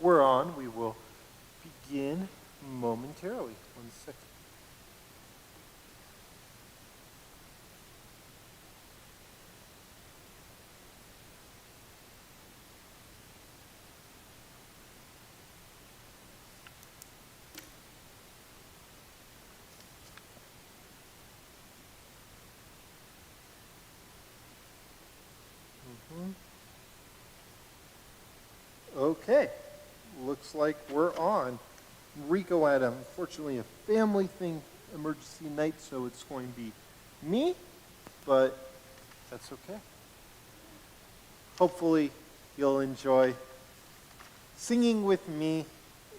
we're on, we will begin momentarily. 1 second. Okay, looks like we're on. Rico had, unfortunately, a family thing, emergency night, so it's going to be me, but that's okay. Hopefully, you'll enjoy singing with me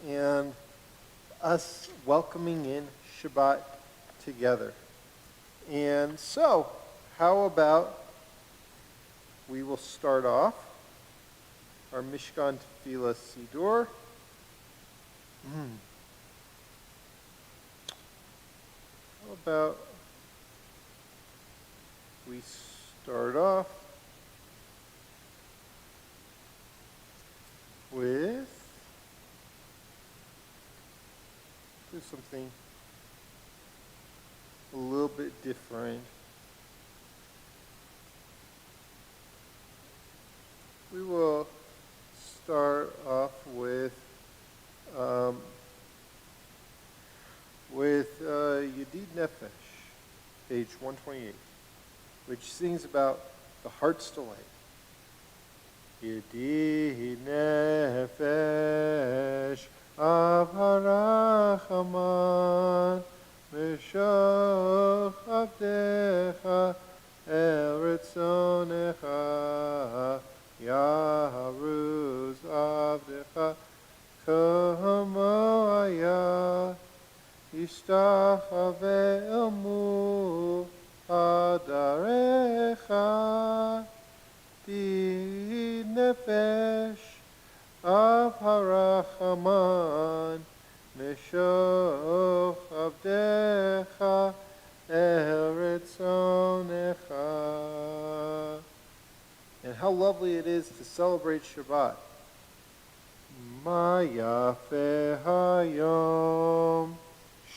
and us welcoming in Shabbat together. And so, how about we will start off our Mishkan Tefillah Siddur. How about we start off with do something a little bit different. We will start off with Yedid Nefesh, page 128, which sings about the heart's delight. Yedid Nefesh Avarachaman Meshoch Avdecha El Ritzonecha Yaharuz Avdecha Kamo Ayah Yishtachave Elmu Adarecha Di Nefesh Av Harachaman Meshoch Avdecha Eretz Onecha. And how lovely it is to celebrate Shabbat. Ma Yafeh Hayom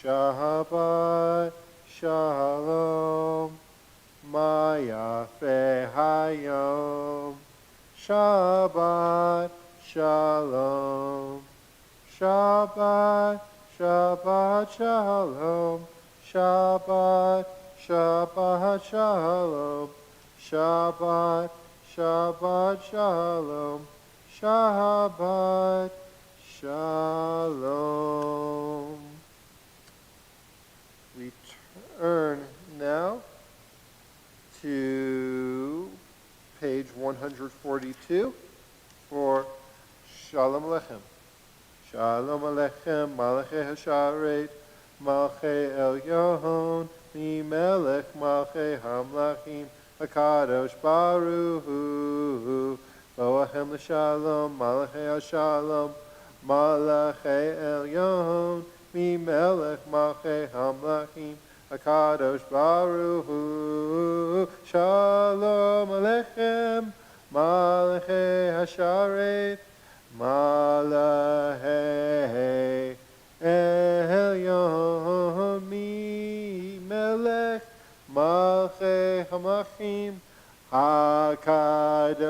Shabbat Shalom. Ma Yafeh Hayom Shabbat Shalom. Shabbat Shabbat Shalom. Shabbat Shabbat Shalom. Shabbat Shabbat Shalom. Shabbat Shalom. We turn now to page 142 for Shalom Aleichem. Shalom Aleichem, Malachei Hasharet, Malchei Elyon, Mimelech Malchei Hamlachim, HaKadosh Baruch Hu, Boahem L'Shalom, Malachei HaShalom, Malachei Elyon, Mimelech Malchei Hamlachim, HaKadosh Baruch Hu, Shalom Aleichem, Malachei Hasharet, Malachei Elyon, Mimelech Malchei Hamlachim, HaKadosh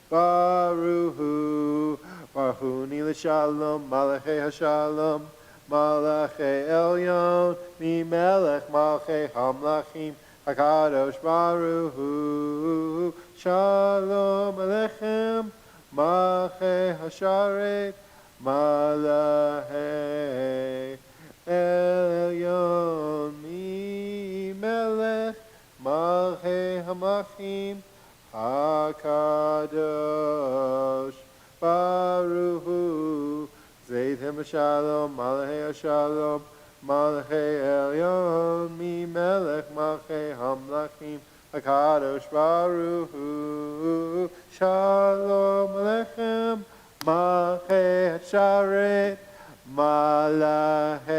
Baruch Hu, Baruch Hu L'Shalom, Malachei HaShalom, Malachei Elyon, Mimelech Malchei Hamlachim, HaKadosh Baruch Hu, Shalom Aleichem, Malachei Hasharet, Malachei Elyon, Mimelech Malchei Hamlachim, HaKadosh Baruch Hu, Zeidhem Shalom, Malachei Shalom, Malachei Elyon, Mimelech Malchei Hamlachim, HaKadosh Baruch Hu, Shalom Aleichem, Malchei Hasharet, Malachei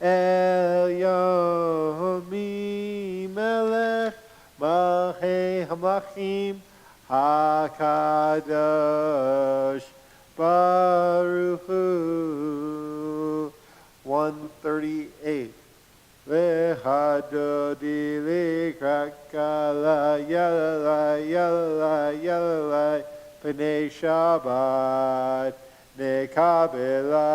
Elyon, Mimelech Malchei Hamlachim, HaKadosh Baruch Hu. 138. Lehadodi likrakala yalalai yalalai yalalai B'nei Shabbat nekabela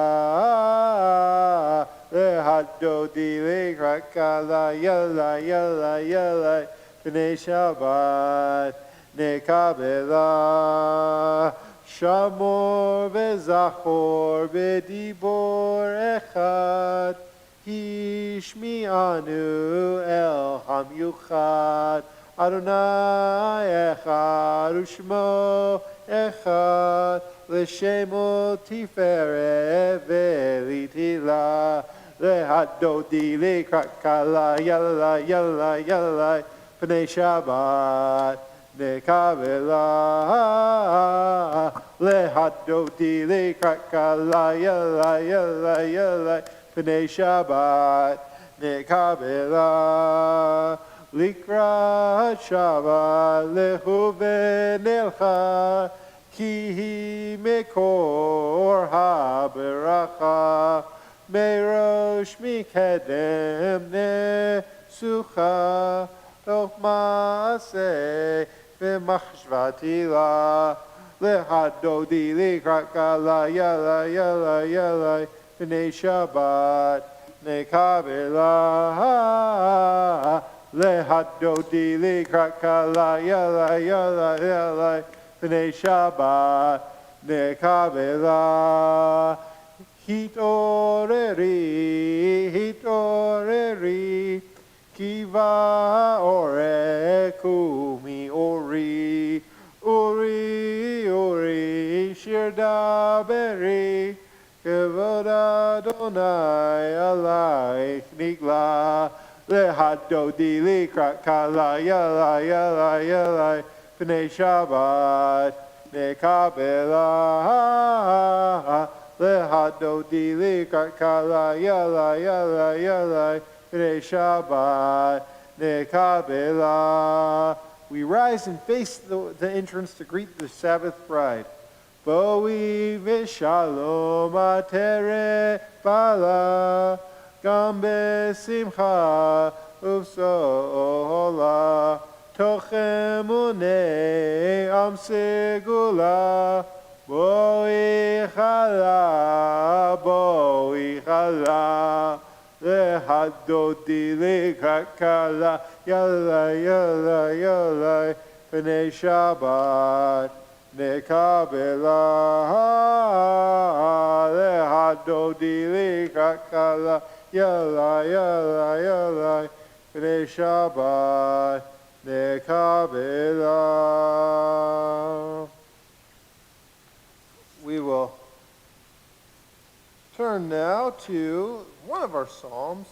lehadodi likrakala yalalai yalalai yalalai B'nei Shabbat nekabela Shamor v'zachor b'dibor echad Hishmi'anu el hamyuchad Adonai echad u'shmo echad L'shemo tiferet ve'litila Lehadodi likrakala yalalai yalalai yalalai B'nei Shabbat nekabela Lehadodi likrakala yalalai yalalai yalalai B'nei Shabbat nekabela Likrat Shabbat lehu v'nelcha Ki hi mekor ha-beracha Merosh mikedem nesucha Toch maaseh v'machshvatila Lehadodi likrakala yalalai yalalai yalalai B'nei Shabbat nekabela Lehadodi likrakala yalalai yalalai yalalai B'nei Shabbat nekabela Hitoreri Kiva orekumi ori Uri shir daberi Kevod Adonai alaych nigla Lehadodi likrakala yalalai yalalai yalalai B'nei Shabbat nekabela Lehadodi likrakala yalalai yalalai yalalai B'nei Shabbat nekabela. We rise and face the entrance to greet the Sabbath bride. Boi v'shalom atere bala Gam besimcha uvsola Tochem unei am segula Boi chala Lehadodi likrakala Yalalai yalalai yalalai B'nei Shabbat nekabela Lehadodi likrakala Yalalai yalalai yalalai B'nei Shabbat nekabela. We will turn now to one of our Psalms.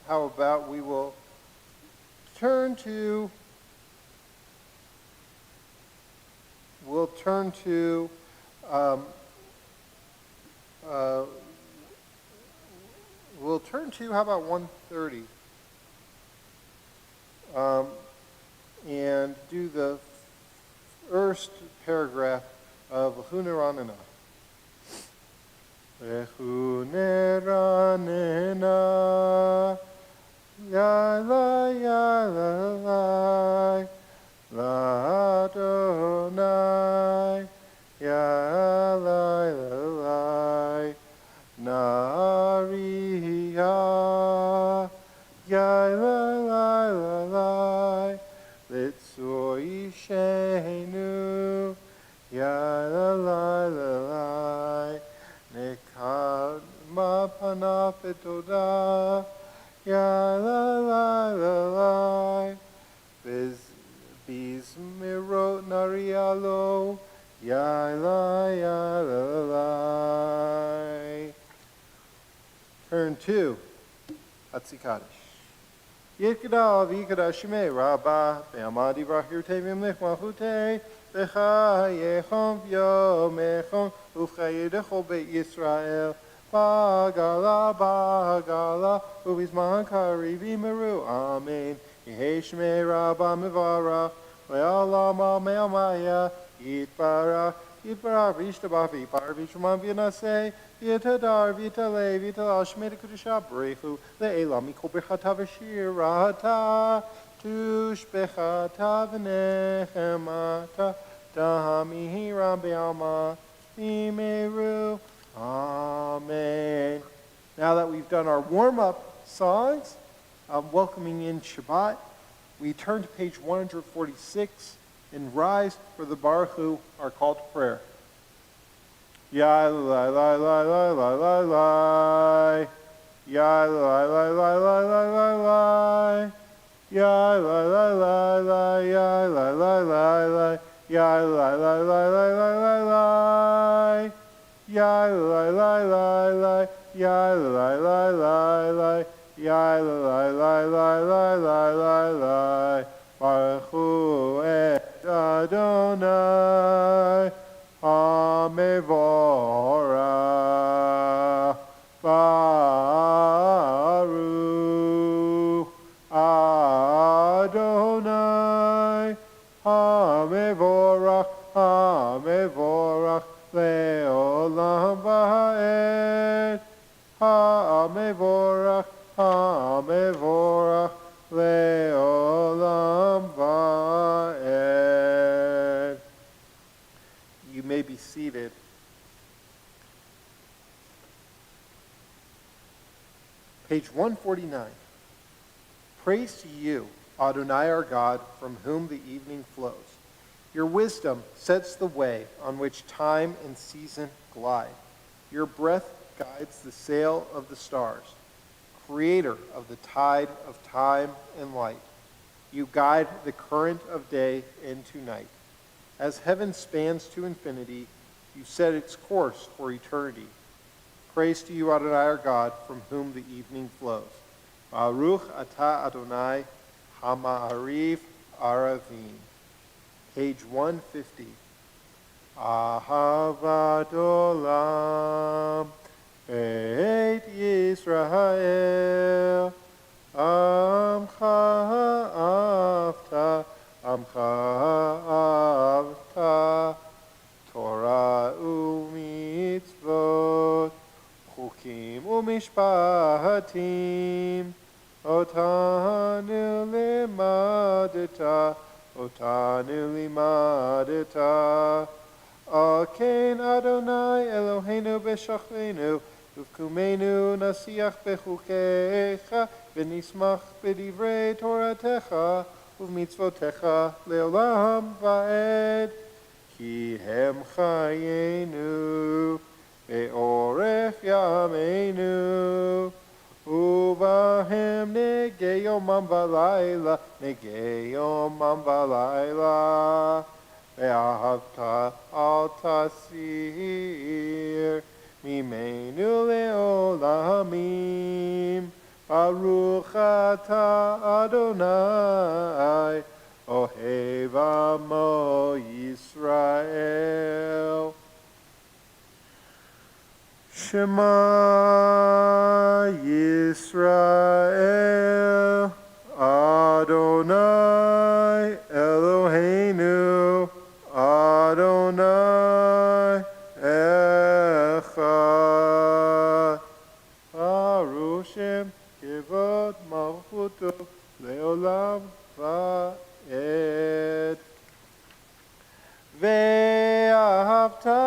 How about we will turn to how about 130 and do the first paragraph of Huneranena. Huneranena Yala yala la Adonai Yala yala Nariya Yala yala Litzoi Shenu Yala yala Nekadma panafetoda Yala Bizmirot narialo Yala Turn to Hatzikadosh. Yikada v'yikada shemei rabba be'amadi v'achirtei v'imlech malchutei v'chayechom v'yomechom ufchayedecho beit Yisrael Bagala, bagala, ubizman karibi meru, amen. Yeheshme rabba mevarach, le'alam al me'amaya, yitbarach, yitbarach, vishtabach, vipar, vishman v'yanaseh, yitadar, vitale, vital, shmei kudusha, brechu, le'elam, mikol bechata v'shirata, tushbechata v'nechemata, dahamihi rabbi alma, v'meru, amen. Now that we've done our warm-up songs, welcoming in Shabbat, we turn to page 146 and rise for the Baruch Hu, our call to prayer. Ya la la la la la la la. Ya la la la la la la la. Ya la la la la. Ya la la la la. Ya la la la la la la la. Ya la la la la. Ya la la la la. Ya la la la la la la la. Baruch Hu et Adonai Hamevorach. Baruch Adonai Hamevorach. Hamevorach le'olam va'ed. Hamevorach. Hamevorach le'olam va'ed. You may be seated. Page 149. Praise to you, Adonai our God, from whom the evening flows. Your wisdom sets the way on which time and season glide. Your breath guides the sail of the stars, creator of the tide of time and light. You guide the current of day into night. As heaven spans to infinity, you set its course for eternity. Praise to you, Adonai our God, from whom the evening flows. Baruch atah Adonai hama'arif aravim. Page 150. Ahavat olam et Yisrael amcha avta Torah u'mitzvot chukim u'mishpatim otanu limadeta Aken Adonai Eloheinu b'shachlenu uvkumenu nasiach bechukecha v'nismach b'divrei Toratecha uv'mitzvotecha le'olam va'ed ki hem chayenu be'orech yameinu uvahem negei yomam v'layla Ve'ahavta al tasir mimenu le'olamim Baruch atah Adonai ohev amo Yisrael Shema Yisrael Adonai Eloheinu Adonai Echad Baruch Shem Kivod Malchuto Leolam Va'ed Ve'ahavta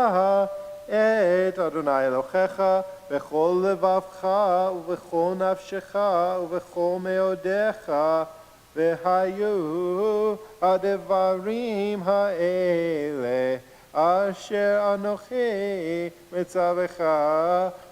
et Adonai Elohecha B'chol levavcha U'v'chol nafshecha U'v'chol meodecha V'hayu Adevarim ha'ele Asher anochi Mitzavecha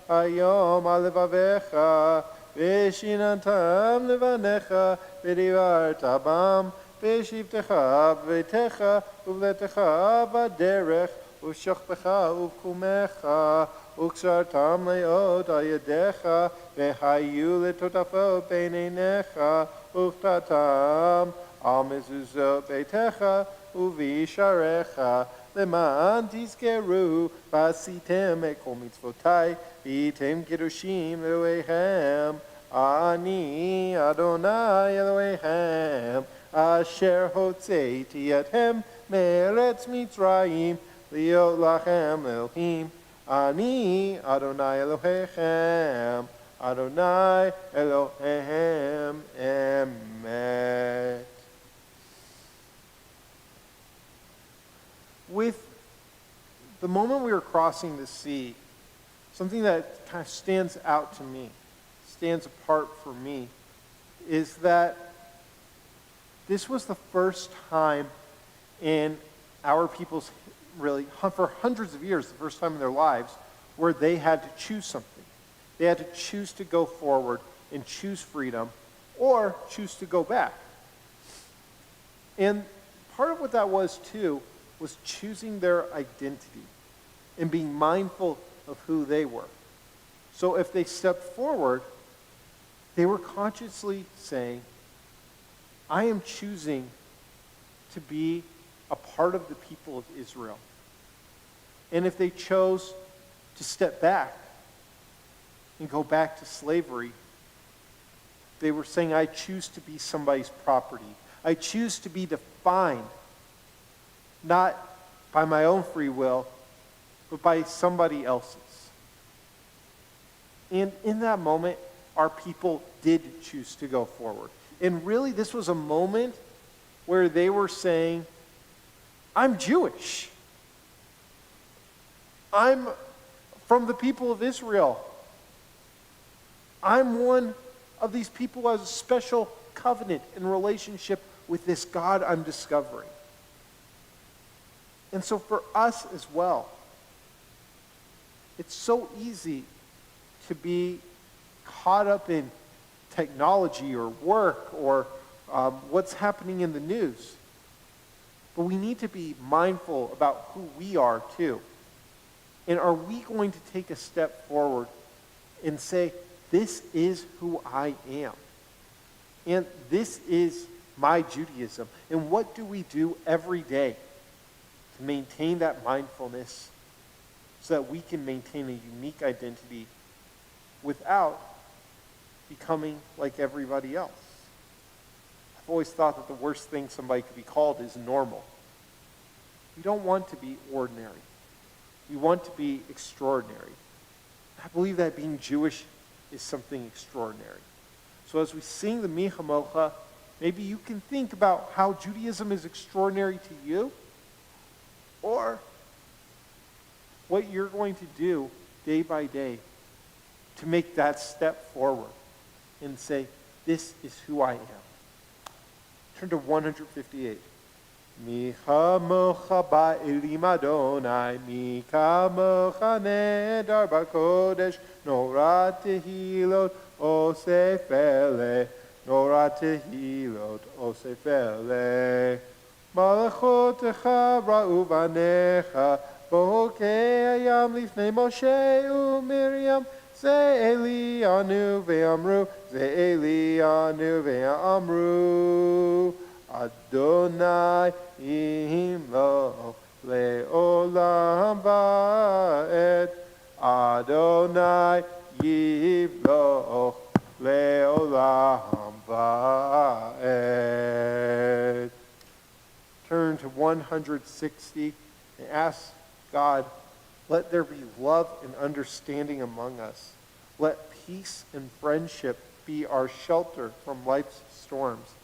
Hayom alevavecha V'shinantam levanecha V'divarta bam V'shivtecha V'techa Uvletecha V'derech Uv'shachpecha Uv'kumecha Uksartam leot ayadecha V'hayu letotafot beinenecha Uv'tatam al mezuzot beitecha U'visharecha למען תזכרו ועשיתם את כל מצוותיי והייתם קדושים לאלוהיכם. אני אדוני אלוהיכם אשר הוצאתי אתכם מארץ מצרים להיות לכם אלוהים. אני אדוני אלוהיכם, אדוני אלוהיהם אמת. With the moment we were crossing the sea, something that kind of stands out to me, stands apart for me, is that this was the first time in our people's, really, for hundreds of years, the first time in their lives, where they had to choose something. They had to choose to go forward and choose freedom, or choose to go back. And part of what that was, too, was choosing their identity and being mindful of who they were. So if they stepped forward, they were consciously saying, I am choosing to be a part of the people of Israel. And if they chose to step back and go back to slavery, they were saying, I choose to be somebody's property. I choose to be defined not by my own free will, but by somebody else's. And in that moment, our people did choose to go forward. And really, this was a moment where they were saying, I'm Jewish. I'm from the people of Israel. I'm one of these people who has a special covenant and relationship with this God I'm discovering. And so for us as well, it's so easy to be caught up in technology or work or what's happening in the news. But we need to be mindful about who we are too. And are we going to take a step forward and say, this is who I am. And this is my Judaism. And what do we do every day to maintain that mindfulness so that we can maintain a unique identity without becoming like everybody else? I've always thought that the worst thing somebody could be called is normal. We don't want to be ordinary. We want to be extraordinary. I believe that being Jewish is something extraordinary. So as we sing the Mi Chamocha, maybe you can think about how Judaism is extraordinary to you, or what you're going to do day by day to make that step forward and say, this is who I am. Turn to 158. Mi chamocha ba'elim Adonai, mi kamocha nedar b'kodesh, nora tehilot osefele, nora tehilot osefele. Malachotecha ra'u banecha, bohokei hayam lifnei Moshe u'Miriam, ze Elianu ve'amru, ze Elianu ve'amru. Adonai imlo le'olam va'ed. Adonai yimlo le'olam va'ed. Turn to 160 and ask God, let there be love and understanding among us. Let peace and friendship be our shelter from life's storms.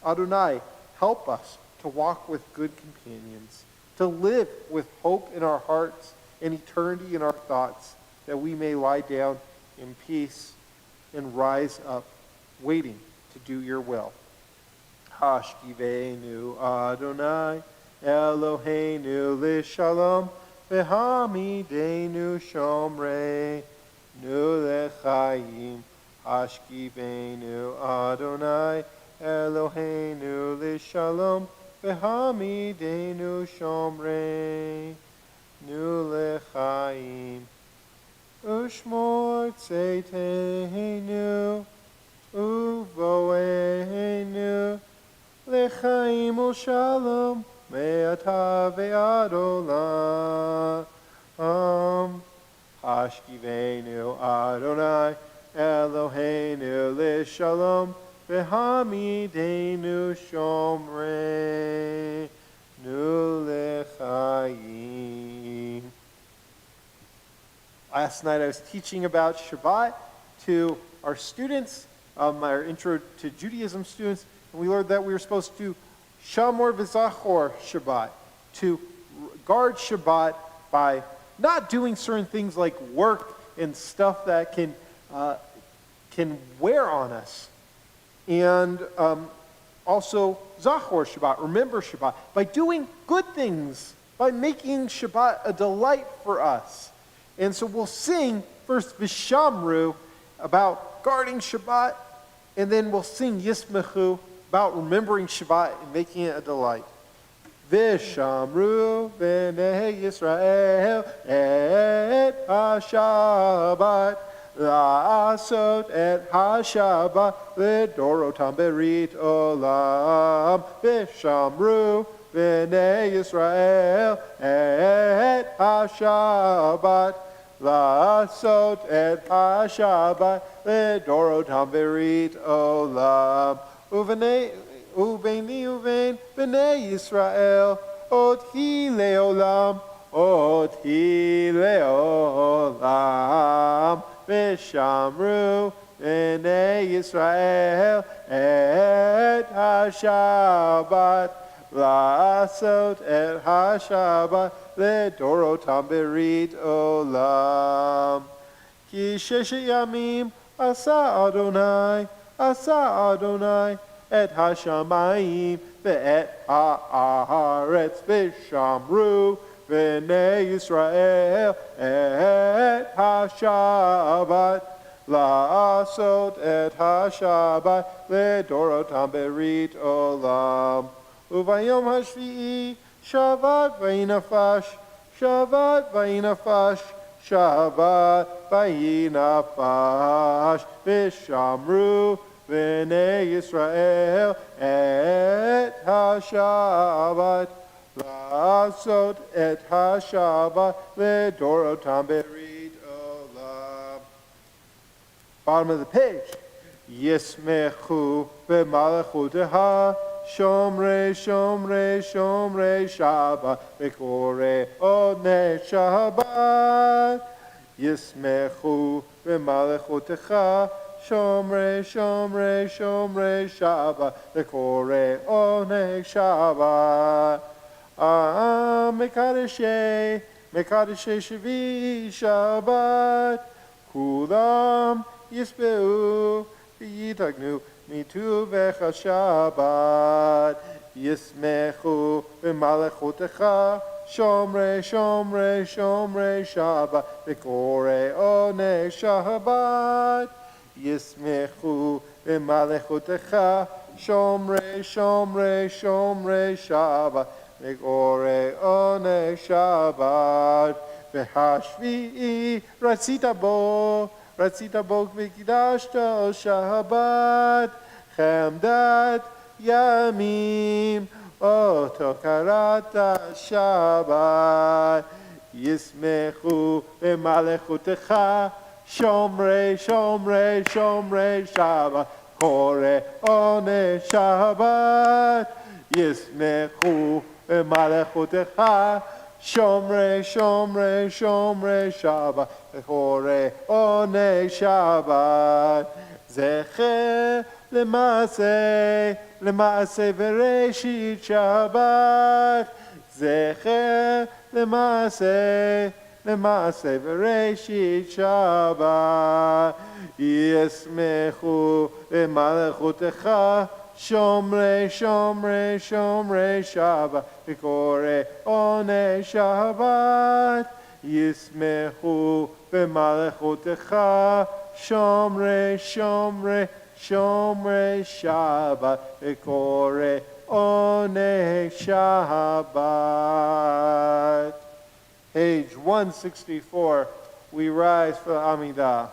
Adonai, help us to walk with good companions, to live with hope in our hearts and eternity in our thoughts, that we may lie down in peace and rise up, waiting to do your will. Hashkivenu Adonai, Eloheinu lishalom, v'hamidenu shomrei, nu lechaim. Hashkivenu Adonai, Eloheinu lishalom, v'hamidenu shomrei, nu lechaim. Ushmor tzeiteinu, uvoeinu, lechaim u'shalom, me'ata ve'ad olam. Hashkivenu Adonai Eloheinu l'shalom v'hamidenu shomreinu l'chaim. Last night I was teaching about Shabbat to our students, our intro to Judaism students, and we learned that we were supposed to shamor v'zachor Shabbat, to guard Shabbat by not doing certain things like work and stuff that can wear on us. And also Zachor Shabbat, remember Shabbat, by doing good things, by making Shabbat a delight for us. And so we'll sing first Vishamru about guarding Shabbat, and then we'll sing Yismechu about remembering Shabbat and making it a delight. Vishamru b'nei Yisrael et ha-Shabbat la'asot et ha-Shabbat l'dorotam berit olam. Vishamru b'nei Yisrael et ha-Shabbat la'asot et ha-Shabbat l'dorotam berit olam. Uvein b'nei Yisrael, oti leolam, v'shamru b'nei Yisrael et ha-Shabbat, la'asot et ha-Shabbat, l'dorotam berit olam. Ki sheshet yamim asa Adonai, et hashamayim ve'et haaretz v'shamru b'nei Yisrael et ha-Shabbat la'asot et ha-Shabbat l'dorotam berit olam. Uvayom hashvi'i Shabbat v'inafash v'shamru b'nei Yisrael et ha-Shabbat la'asot et ha-Shabbat l'dorotam berit olam. Bottom of the page. Yismechu b'malachuteha shomrei Shabbat v'korei onei Shabbat. Yismechu b'malachuteha Shomrei Shabbat, l'korei onei Shabbat. Mekadeshei Shvi Shabbat, kulam yisbeu v'yitagnu mituvecha Shabbat. Yismechu b'malachutecha Shomrei Shabbat, l'korei onei Shabbat. Yismechu b'malachutecha shomrei Shabbat l'korei onei Shabbat. V'hashvi'i ratzita bo v'kidashta Shabbat chemdat yamim oto karata Shabbat. Yismechu b'malachutecha Shomrei Shabbat, korei onei Shabbat. Yismechu b'malachutecha Shomrei Shabbat, korei onei Shabbat. Zecher l'maaseh v'reshit Shabbat. Zecher l'maaseh v'reshit Shabbat. Yismechu b'malachutecha shomrei Shabbat v'korei onei Shabbat. Yismechu b'malachutecha shomrei Shabbat v'korei onei Shabbat. Page 164, we rise for Amidah.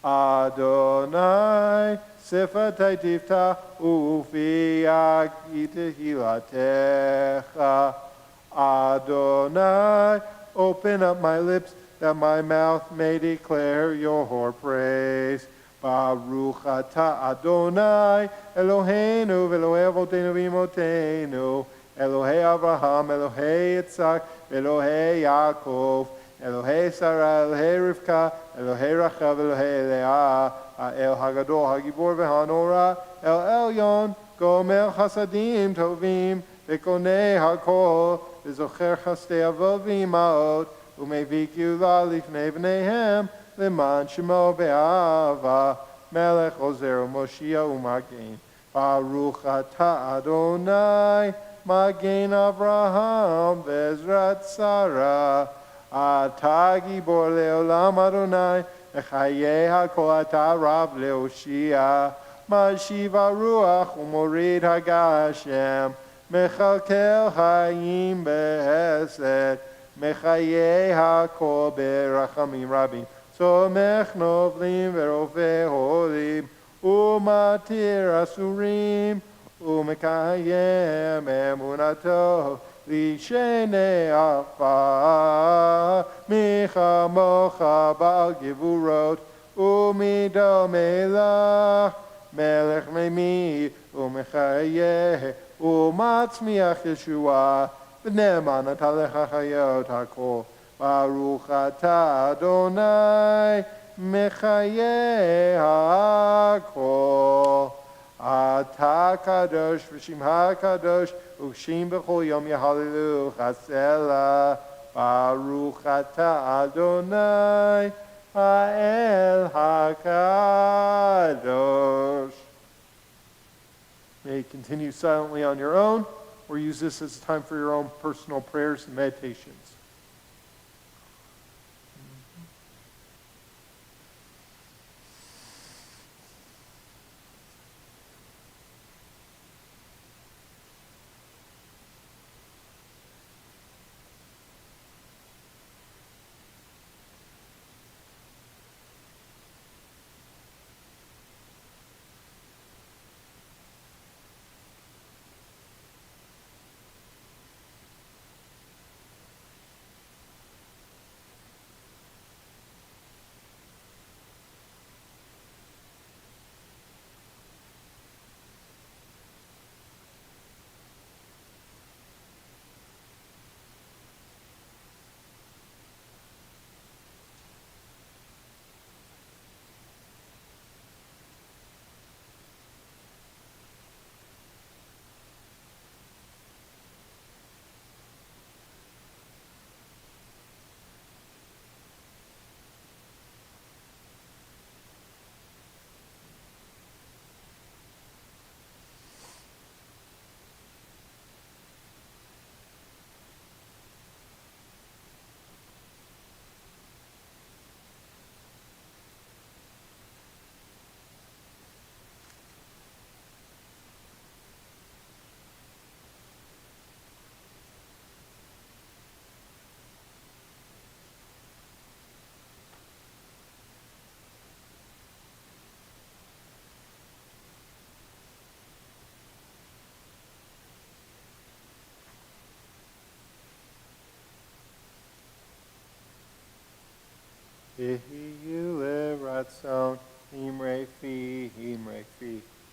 Adonai, Sifatai Tifta, Ufi Agita Hilatecha. Adonai, open up my lips, that my mouth may declare your praise. Baruch atah Adonai, Eloheinu, Elohei Avotenu v'Imotenu, Elohei Avraham, Elohei Yitzhak, Elohei Yaakov, Elohei Sarah, Elohei Rivka, Elohei Rachel, Elohei Leah, El Hagadol, Hagibor v'Hanora, El Elyon, Gomer Chasadim Tovim, V'konei Hakol, V'zocher Chastei Avot v'Imaot, U'mevik Yula Lifnei V'neihem, L'man Shemo Be'ava, Melech Ozer U'Moshia U'Magen, Baruch atah Adonai, Magen Avraham, V'ezrat Sarah, Atah Gibor Le'olam Adonai, Echayei HaKol Atah Rav Le'oshia, Mashiv HaRuach U'Morid HaGashem, Mechalkel Hayim Behesed, Mechayei HaKol Berachamim Rabim, Somech Novlim Ve'Rovei Holim, U'Matir Asurim, U'Mekayem Emunato, Lishenei Afa, Micha Mocha Baal Givurot, U'Mido Melach, Melech Memi, U'Mechayeh, U'Matzmiach Yeshua, V'ne'eman Atalecha Chayot HaKol, Baruch atah Adonai, Mechayeh HaKol. Atah Kadosh v'Shimcha Kadosh, U'Shim b'chol yom Yehalilu Chasela. Baruch atah Adonai, Ha'el HaKadosh. May you continue silently on your own, or use this as a time for your own personal prayers and meditations. Yehiyu leratzon, imrei fi,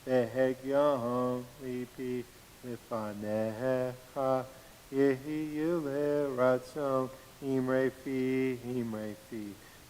behegyam lipi lefanecha. Yehiyu leratzon, imrei fi,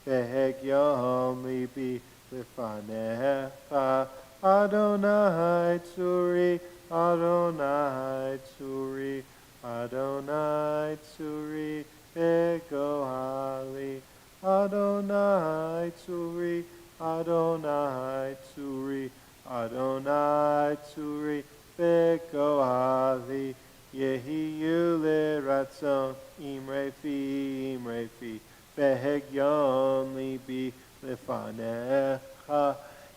behegyam lipi lefanecha. Adonai tzuri, Adonai tzuri, Adonai tzuri, begohali. Adonai tzuri, Adonai tzuri, Adonai tzuri, begohali. Yehiyu leratzon, imrei fi, behegyam libi lefanecha.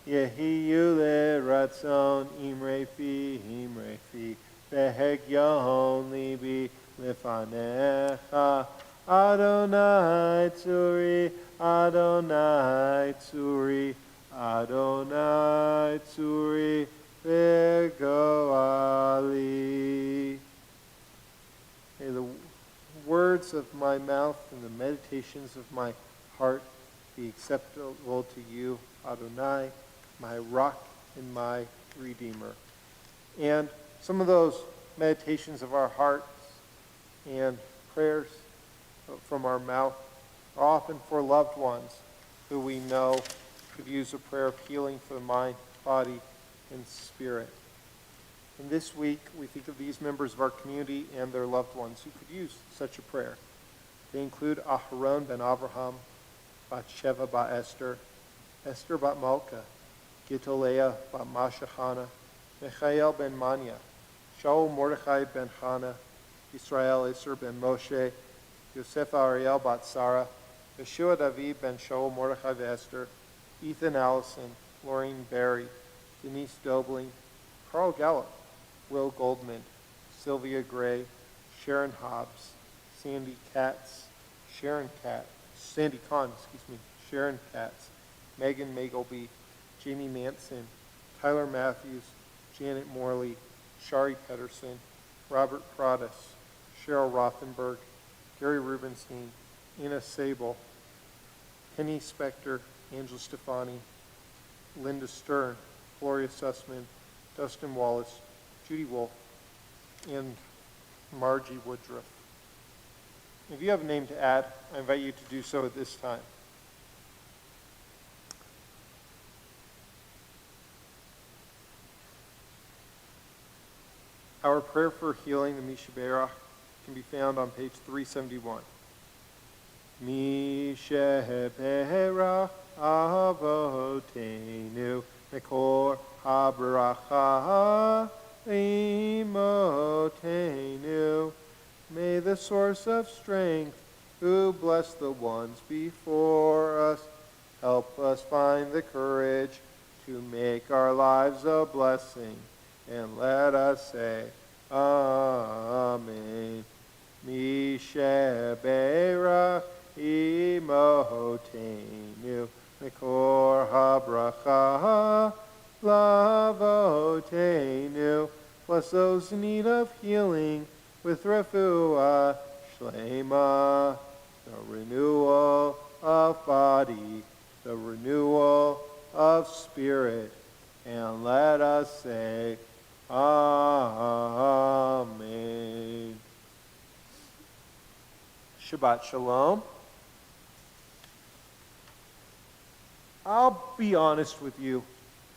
Yehiyu leratzon, imrei fi, behegyam libi lefanecha. Adonai tzuri, Adonai tzuri, words of my mouth and the meditations of my heart be acceptable to you, Adonai, my rock and my redeemer. And some of those meditations of our hearts and prayers from our mouth are often for loved ones who we know could use a prayer of healing for the mind, body, and spirit. And this week, we think of these members of our community and their loved ones who could use such a prayer. They include Aharon ben Avraham, Bat-Sheva bat Esther, Esther bat Malka, Gitolea bat Mashachana, Michael ben Manya, Shaul Mordechai ben Hana, Israel Isser ben Moshe, Yosef Ariel bat Sarah, Yeshua David ben Shaul Mordechai Esther, Ethan Allison, Laureen Berry, Denise Dobling, Carl Gallup, Will Goldman, Sylvia Gray, Sharon Hobbs, Sandy Katz, Sharon Katz, Megan Magleby, Jamie Manson, Tyler Matthews, Janet Morley, Shari Pedersen, Robert Prodis, Cheryl Rothenberg, Gary Rubenstein, Ina Sable, Penny Spector, Angela Stefani, Linda Stern, Gloria Sussman, Dustin Wallace, Judy Wolf, and Margie Woodruff. If you have a name to add, I invite you to do so at this time. Our prayer for healing, the Mishaberach, can be found on page 371. Mishaberach Avotenu Mekor HaBaracha Imotenu. May the source of strength, who bless the ones before us, help us find the courage to make our lives a blessing, and let us say, Amen. Mishaberach Imotenu Mekor HaBracha Lavotenu. Bless those in need of healing with refuah shlema, the renewal of body, the renewal of spirit, and let us say, Amen. Shabbat Shalom. I'll be honest with you.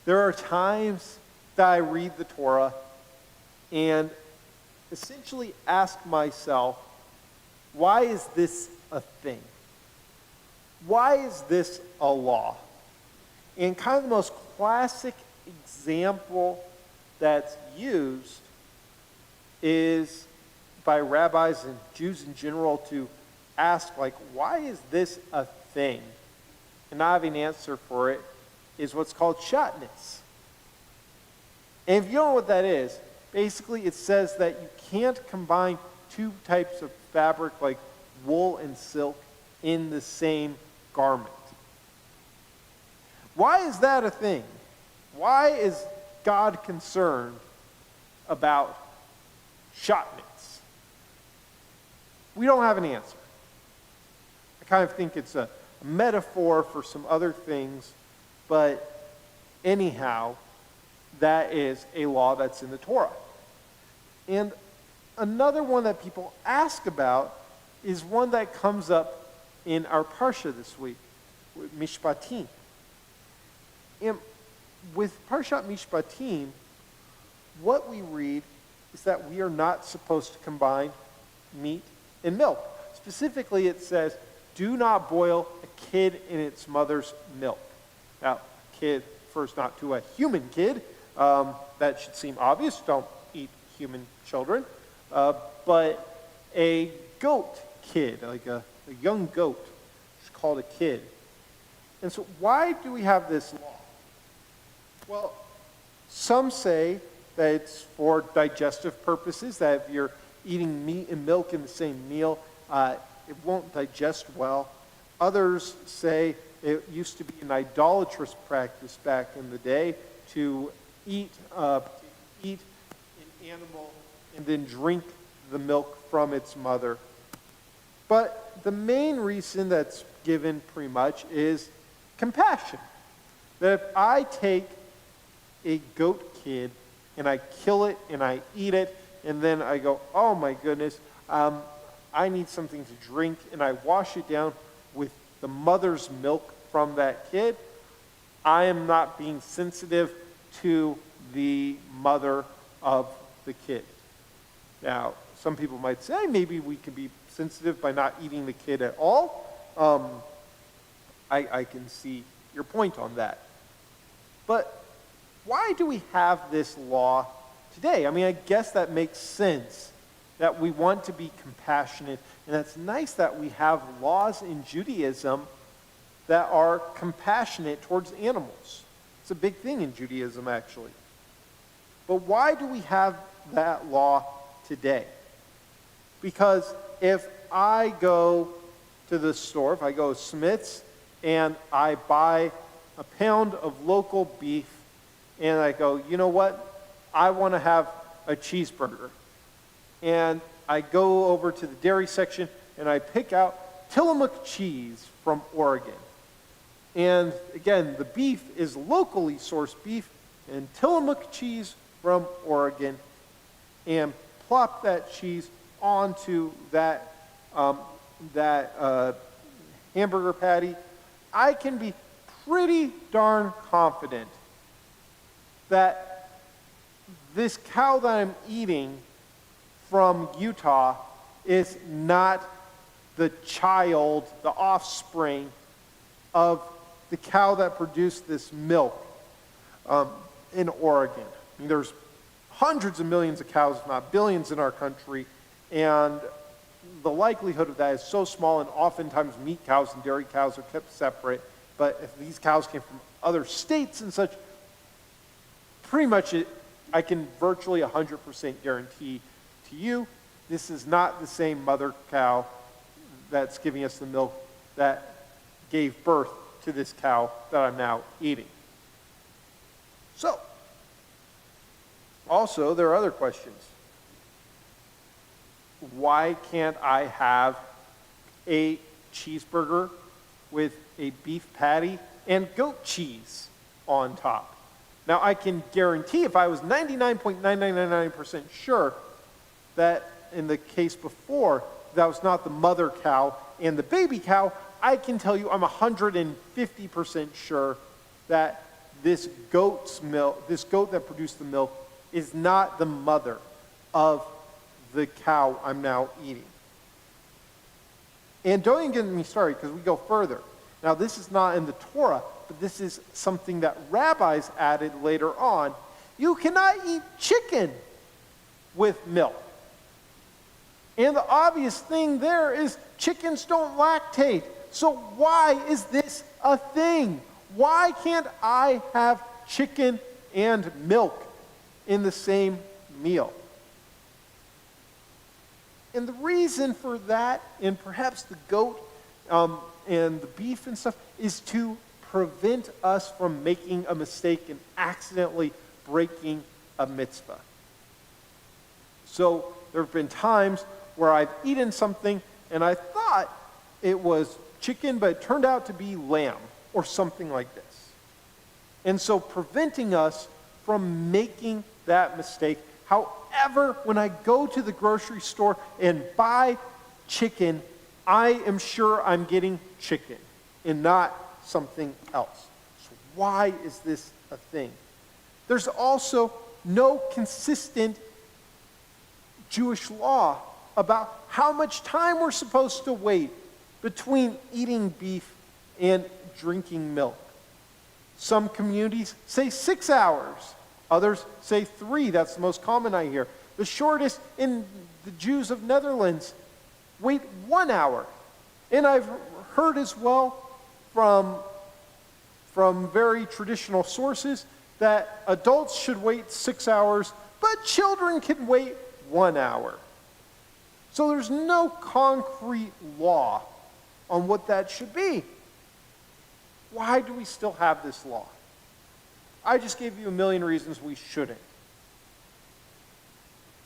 There are times that I read the Torah and essentially ask myself, why is this a thing? Why is this a law? And kind of the most classic example that's used is by rabbis and Jews in general to ask, like, why is this a thing? And not having an answer for it is what's called shatnez. And if you don't know what that is, basically it says that you can't combine two types of fabric like wool and silk in the same garment. Why is that a thing? Why is God concerned about shatnez? We don't have an answer. I kind of think it's a metaphor for some other things, but anyhow, that is a law that's in the Torah. And another one that people ask about is one that comes up in our Parsha this week, with Mishpatim. And with Parshat Mishpatim, what we read is that we are not supposed to combine meat and milk. Specifically, it says, do not boil a kid in its mother's milk. Now, kid refers not to a human kid. That should seem obvious. Don't eat human children. But a goat kid, like a young goat, is called a kid. And so why do we have this law? Well, some say that it's for digestive purposes, that if you're eating meat and milk in the same meal, it won't digest well. Others say it used to be an idolatrous practice back in the day to eat an animal and then drink the milk from its mother. But the main reason that's given pretty much is compassion. That if I take a goat kid and I kill it and I eat it, and then I go, oh my goodness, I need something to drink, and I wash it down with the mother's milk from that kid, I am not being sensitive to the mother of the kid. Now, some people might say maybe we can be sensitive by not eating the kid at all. I can see your point on that. But why do we have this law today? I mean, I guess that makes sense, that we want to be compassionate. And it's nice that we have laws in Judaism that are compassionate towards animals. It's a big thing in Judaism, actually. But why do we have that law today? Because if I go to the store, if I go to Smith's and I buy a pound of local beef, and I go, you know what? I want to have a cheeseburger. And I go over to the dairy section and I pick out Tillamook cheese from Oregon. And again, the beef is locally sourced beef and Tillamook cheese from Oregon, and plop that cheese onto that hamburger patty. I can be pretty darn confident that this cow that I'm eating from Utah is not the child, the offspring of the cow that produced this milk in Oregon. I mean, there's hundreds of millions of cows, if not billions, in our country, and the likelihood of that is so small, and oftentimes meat cows and dairy cows are kept separate. But if these cows came from other states and such, pretty much I can virtually 100% guarantee to you, this is not the same mother cow that's giving us the milk that gave birth to this cow that I'm now eating. So, also, there are other questions. Why can't I have a cheeseburger with a beef patty and goat cheese on top? Now, I can guarantee, if I was 99.9999% sure that in the case before, that was not the mother cow and the baby cow, I can tell you I'm 150% sure that this goat's milk, this goat that produced the milk, is not the mother of the cow I'm now eating. And don't even get me started, because we go further. Now, this is not in the Torah, but this is something that rabbis added later on. You cannot eat chicken with milk. And the obvious thing there is chickens don't lactate. So why is this a thing? Why can't I have chicken and milk in the same meal? And the reason for that, and perhaps the goat and the beef and stuff, is to prevent us from making a mistake and accidentally breaking a mitzvah. So there have been times where I've eaten something and I thought it was chicken, but it turned out to be lamb or something like this. And so preventing us from making that mistake. However, when I go to the grocery store and buy chicken, I am sure I'm getting chicken and not something else. So why is this a thing? There's also no consistent Jewish law about how much time we're supposed to wait between eating beef and drinking milk. Some communities say 6 hours. Others say 3. That's the most common I hear. The shortest in the Jews of Netherlands wait 1 hour. And I've heard as well from very traditional sources that adults should wait 6 hours, but children can wait 1 hour. So there's no concrete law on what that should be. Why do we still have this law? I just gave you a million reasons we shouldn't.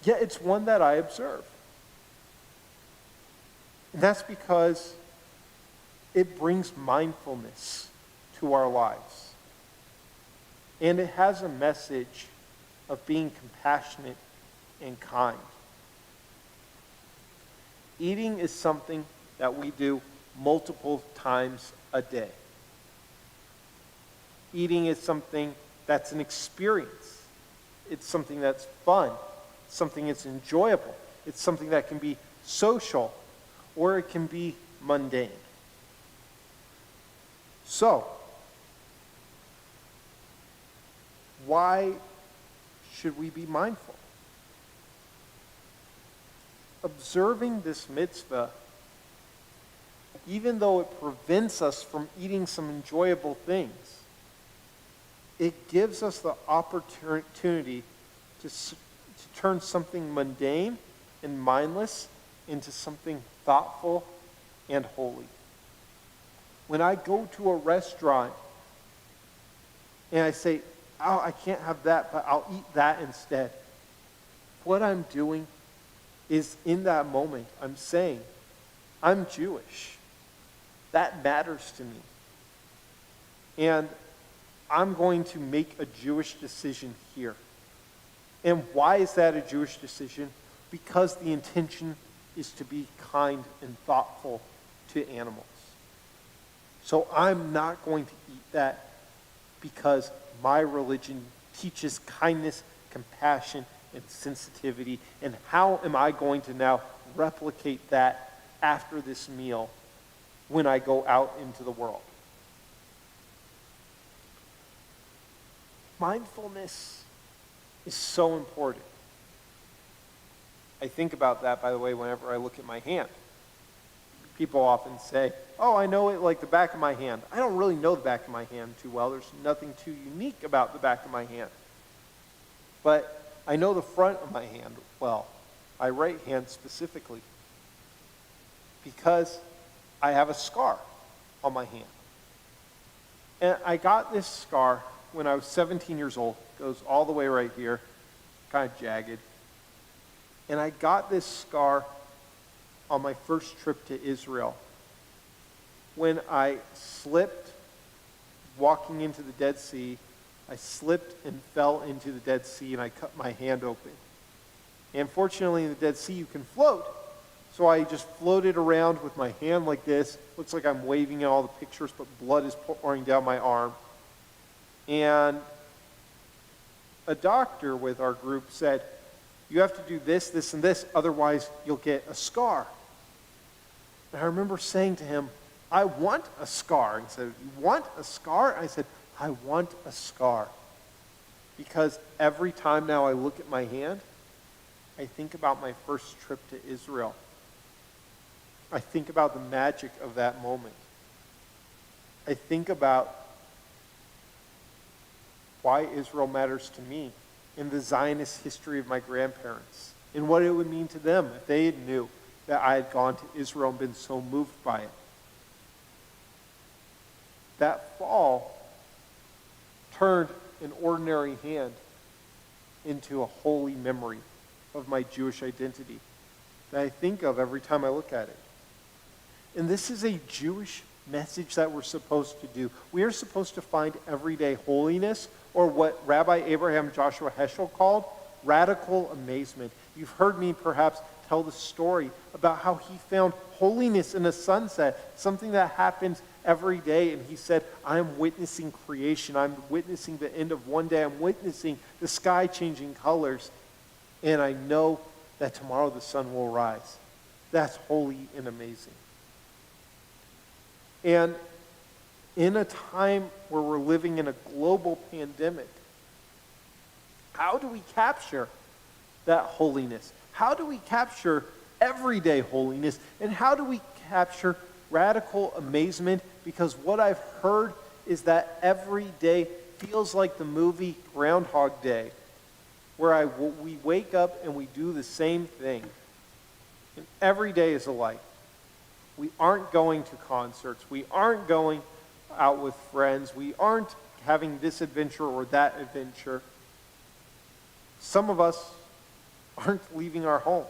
Yet it's one that I observe. And that's because it brings mindfulness to our lives. And it has a message of being compassionate and kind. Eating is something that we do multiple times a day. Eating is something that's an experience. It's something that's fun. It's something that's enjoyable. It's something that can be social, or it can be mundane. So, why should we be mindful? Observing this mitzvah, even though it prevents us from eating some enjoyable things, it gives us the opportunity to turn something mundane and mindless into something thoughtful and holy. When I go to a restaurant and I say, oh, I can't have that, but I'll eat that instead, what I'm doing is, in that moment, I'm saying, I'm Jewish. That matters to me. And I'm going to make a Jewish decision here. And why is that a Jewish decision? Because the intention is to be kind and thoughtful to animals. So I'm not going to eat that because my religion teaches kindness, compassion, and sensitivity. And how am I going to now replicate that after this meal when I go out into the world? Mindfulness is so important. I think about that, by the way, whenever I look at my hand. People often say, oh, I know it like the back of my hand. I don't really know the back of my hand too well. There's nothing too unique about the back of my hand. But I know the front of my hand well, my right hand specifically, because I have a scar on my hand. And I got this scar when I was 17 years old. It goes all the way right here, kind of jagged. And I got this scar on my first trip to Israel when I slipped walking into the Dead Sea. I slipped and fell into the Dead Sea, and I cut my hand open. And fortunately, in the Dead Sea, you can float. So I just floated around with my hand like this. Looks like I'm waving in all the pictures, but blood is pouring down my arm. And a doctor with our group said, you have to do this, this, and this, otherwise you'll get a scar. And I remember saying to him, I want a scar. And he said, you want a scar? I said, I want a scar. Because every time now I look at my hand, I think about my first trip to Israel. I think about the magic of that moment. I think about why Israel matters to me in the Zionist history of my grandparents, and what it would mean to them if they knew that I had gone to Israel and been so moved by it. That fall turned an ordinary hand into a holy memory of my Jewish identity that I think of every time I look at it. And this is a Jewish message that we're supposed to do. We are supposed to find everyday holiness, or what Rabbi Abraham Joshua Heschel called radical amazement. You've heard me perhaps tell the story about how he found holiness in a sunset, something that happens every day. And he said, I'm witnessing creation. I'm witnessing the end of one day. I'm witnessing the sky changing colors. And I know that tomorrow the sun will rise. That's holy and amazing. And in a time where we're living in a global pandemic, how do we capture that holiness? How do we capture everyday holiness? And how do we capture radical amazement? Because what I've heard is that every day feels like the movie Groundhog Day, where we wake up and we do the same thing. And every day is alike. We aren't going to concerts. We aren't going out with friends. We aren't having this adventure or that adventure. Some of us aren't leaving our homes.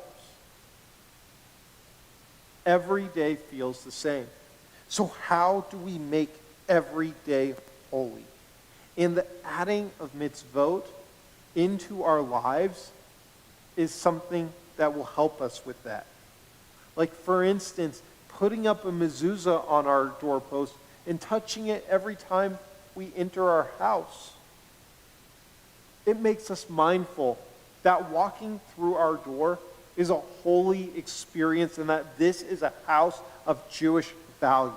Every day feels the same. So how do we make every day holy? And the adding of mitzvot into our lives is something that will help us with that. Like, for instance, putting up a mezuzah on our doorpost and touching it every time we enter our house. It makes us mindful that walking through our door is a holy experience and that this is a house of Jewish values.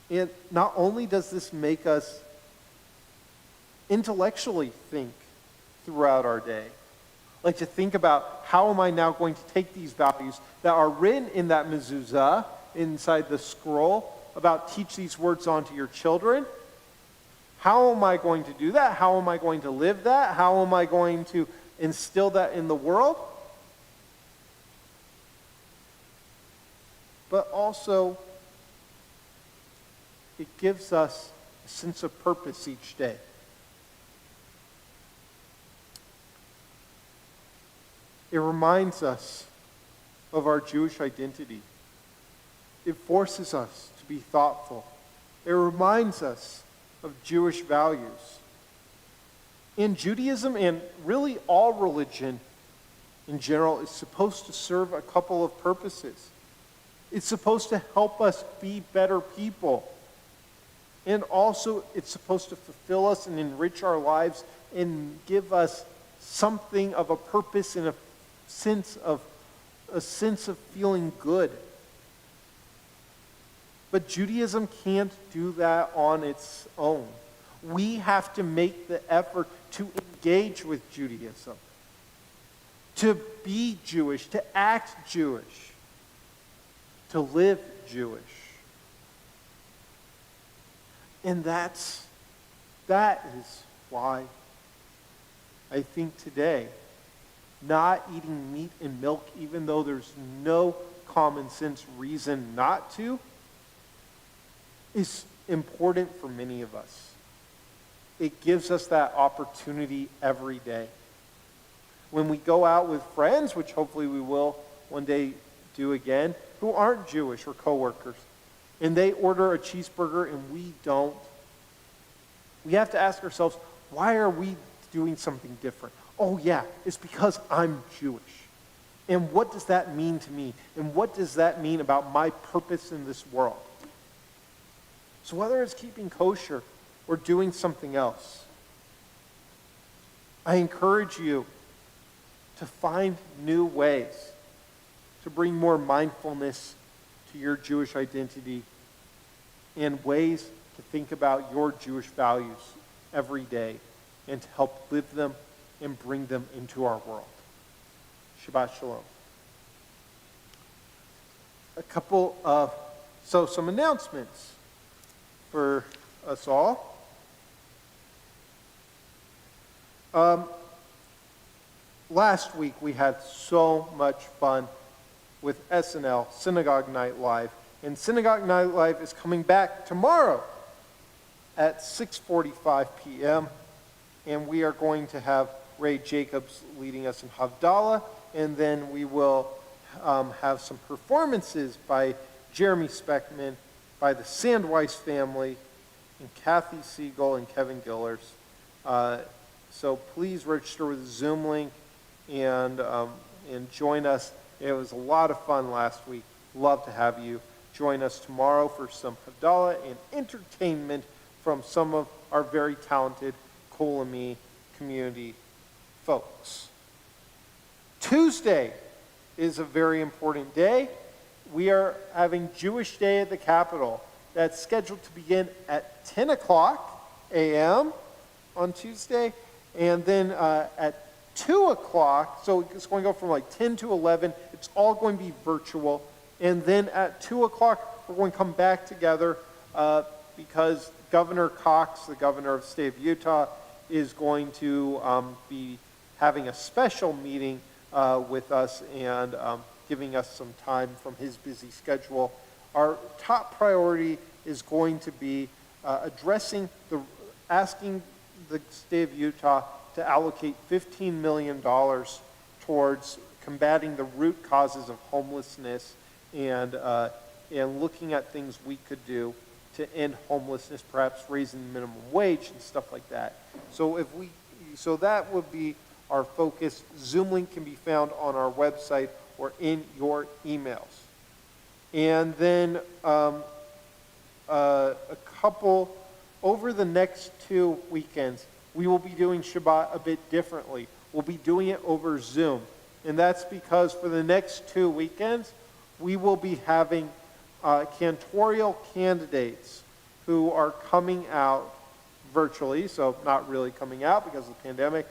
And not only does this make us intellectually think throughout our day, like to think about how am I now going to take these values that are written in that mezuzah, inside the scroll, about teach these words onto your children. How am I going to do that? How am I going to live that? How am I going to instill that in the world? But also, it gives us a sense of purpose each day. It reminds us of our Jewish identity. It forces us to be thoughtful. It reminds us of Jewish values. In Judaism, and really all religion in general, is supposed to serve a couple of purposes. It's supposed to help us be better people. And also, it's supposed to fulfill us and enrich our lives and give us something of a purpose and a sense of feeling good. But Judaism can't do that on its own. We have to make the effort to engage with Judaism, to be Jewish, to act Jewish, to live Jewish. And that is why I think today, not eating meat and milk, even though there's no common sense reason not to, is important for many of us. It gives us that opportunity every day. When we go out with friends, which hopefully we will one day do again, who aren't Jewish or coworkers, and they order a cheeseburger and we don't, we have to ask ourselves, why are we doing something different? Oh yeah, it's because I'm Jewish. And what does that mean to me? And what does that mean about my purpose in this world? So whether it's keeping kosher or doing something else, I encourage you to find new ways to bring more mindfulness to your Jewish identity and ways to think about your Jewish values every day and to help live them and bring them into our world. Shabbat Shalom. Some announcements for us all. Last week we had so much fun with SNL, Synagogue Night Live. And Synagogue Night Live is coming back tomorrow at 6:45 p.m. And we are going to have Ray Jacobs leading us in Havdalah. And then we will have some performances by Jeremy Speckman, by the Sandweiss family, and Kathy Siegel and Kevin Gillers. So please register with the Zoom link and join us. It was a lot of fun last week. Love to have you join us tomorrow for some Havdalah and entertainment from some of our very talented Kolami community folks. Tuesday is a very important day. We are having Jewish Day at the Capitol. That's scheduled to begin at 10 o'clock a.m. on Tuesday. And then at 2 o'clock, so it's going to go from like 10 to 11. It's all going to be virtual. And then at 2 o'clock, we're going to come back together because Governor Cox, the governor of the state of Utah, is going to be having a special meeting with us and giving us some time from his busy schedule. Our top priority is going to be asking the state of Utah to allocate $15 million towards combating the root causes of homelessness and looking at things we could do to end homelessness, perhaps raising the minimum wage and stuff like that. So that would be our focus. Zoom link can be found on our website or in your emails. And then over the next 2 weekends, we will be doing Shabbat a bit differently. We'll be doing it over Zoom. And that's because for the next 2 weekends, we will be having cantorial candidates who are coming out virtually, so not really coming out because of the pandemic,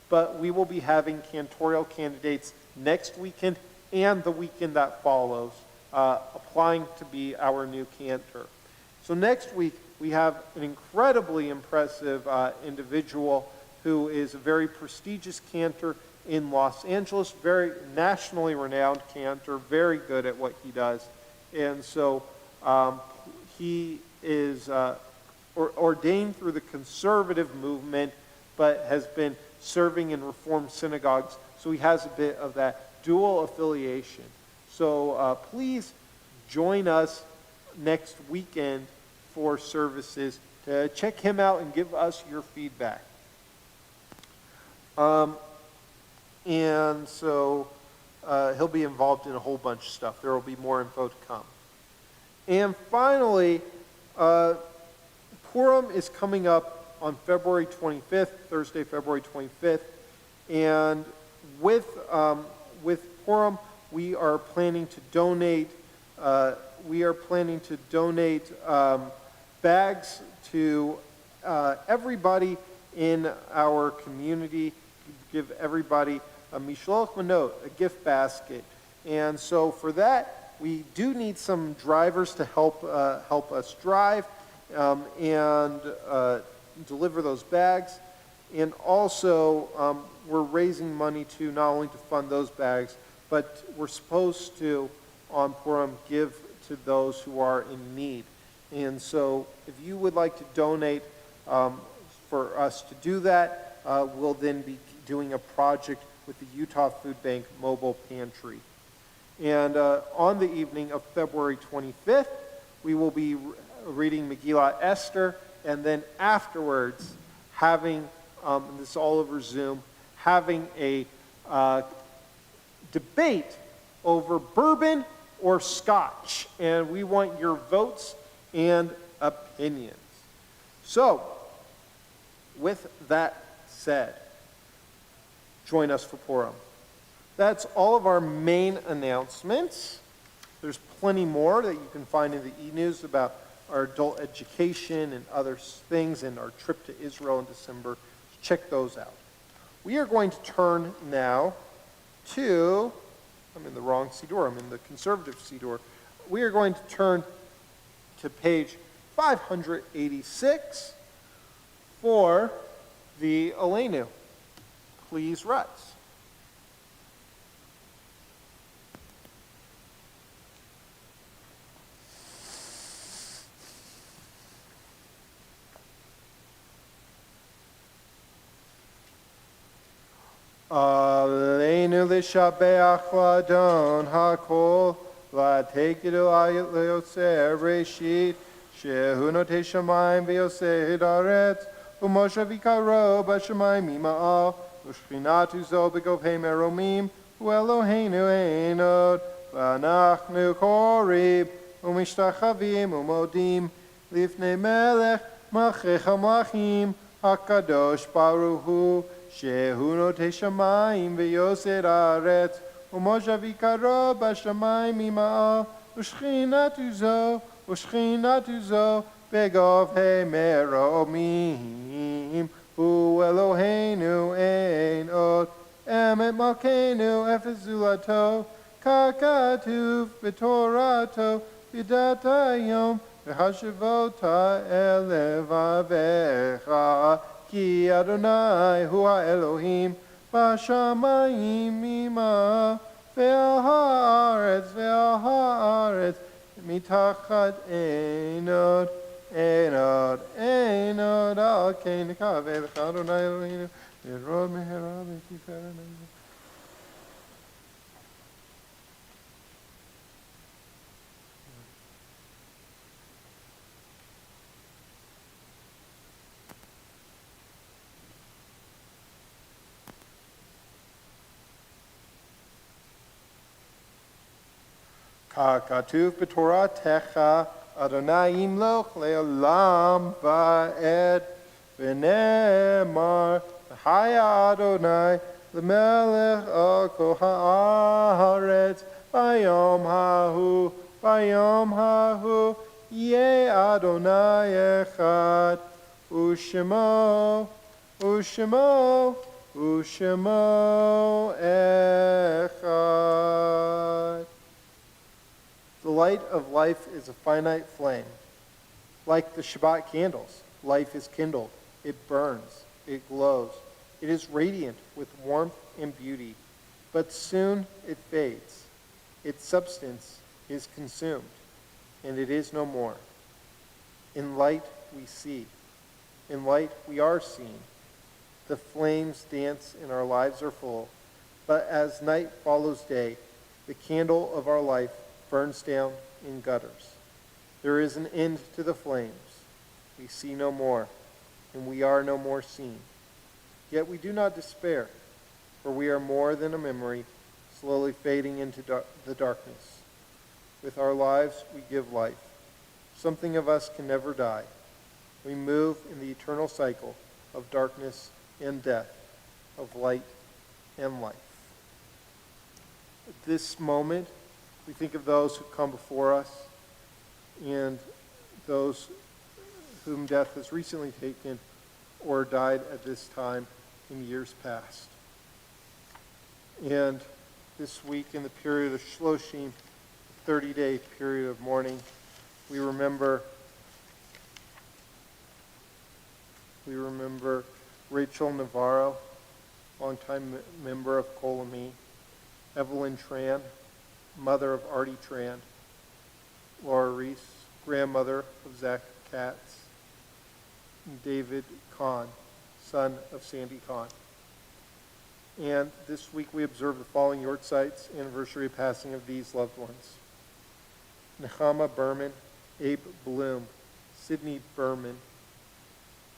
but we will be having cantorial candidates next weekend and the weekend that follows, applying to be our new cantor. So next week, we have an incredibly impressive individual who is a very prestigious cantor in Los Angeles, very nationally renowned cantor, very good at what he does. And so he is ordained through the conservative movement, but has been serving in Reformed synagogues. So he has a bit of that dual affiliation. So please join us next weekend for services to check him out and give us your feedback. And so he'll be involved in a whole bunch of stuff. There will be more info to come. And finally, Purim is coming up on February 25th, Thursday, February 25th. And with Purim, we are planning to donate bags to everybody in our community, give everybody a mishloach manot, a gift basket. And so for that, we do need some drivers to help us drive and deliver those bags. And also, we're raising money to not only to fund those bags, but we're supposed to, on Purim, give to those who are in need. And so if you would like to donate for us to do that, we'll then be doing a project with the Utah Food Bank Mobile Pantry. And on the evening of February 25th, we will be reading Megillah Esther, and then afterwards having, and this is all over Zoom, having a debate over bourbon or scotch. And we want your votes and opinions. So, with that said, join us for Purim. That's all of our main announcements. There's plenty more that you can find in the e-news about our adult education and other things and our trip to Israel in December. Check those out. We are going to turn now to, I'm in the wrong Siddur, I'm in the conservative Siddur. We are going to turn to page 586 for the Aleinu. Please rise. Aleinu l'shabeach l'adon hakol v'tekidu ayat le'yotzer reshit shehu notei shamayim v'yosei haaretz u'moshe v'karo b'shamayim ima'al u'shchinatu zo b'govhei meromim u'Eloheinu enod v'anachnu korib u'mishtachavim u'modim lifnei melech malchei hamlachim hakadosh baruch hu shehu notei shamayim v'yosei haaretz u'moshe v'karo b'shamayim ima'al u'shchinatu zo b'govhei meromim u'Eloheinu ein od emet malkeinu efes zulato kakatuv b'torato v'data yom v'hashivota elevavecha ki Adonai hu ha'Elohim b'shamayim ima ve'al ha'aretz mitachat enod al kein nekaveh v'cha Adonai Eloheinu v'rod mehera v'tiferet. ככתוב בתורתך, אדוני ימלוך לעולם ועד, ונאמר, חיה אדוני למלך על כל הארץ, ביום ההוא, יהיה אדוני אחד, ושמו echad. The light of life is a finite flame. Like the Shabbat candles, life is kindled. It burns. It glows. It is radiant with warmth and beauty. But soon it fades. Its substance is consumed, and it is no more. In light we see. In light we are seen. The flames dance and our lives are full. But as night follows day, the candle of our life burns down in gutters. There is an end to the flames. We see no more, and we are no more seen. Yet we do not despair, for we are more than a memory, slowly fading into the darkness. With our lives we give life. Something of us can never die. We move in the eternal cycle of darkness and death, of light and life. At this moment, we think of those who come before us and those whom death has recently taken or died at this time in years past. And this week, in the period of Shloshim, 30-day period of mourning, we remember Rachel Navarro, longtime member of Kolami, Evelyn Tran, mother of Artie Tran, Laura Reese, grandmother of Zach Katz, and David Kahn, son of Sandy Kahn. And this week we observe the following Yortzites, anniversary passing of these loved ones. Nechama Berman, Abe Bloom, Sidney Berman,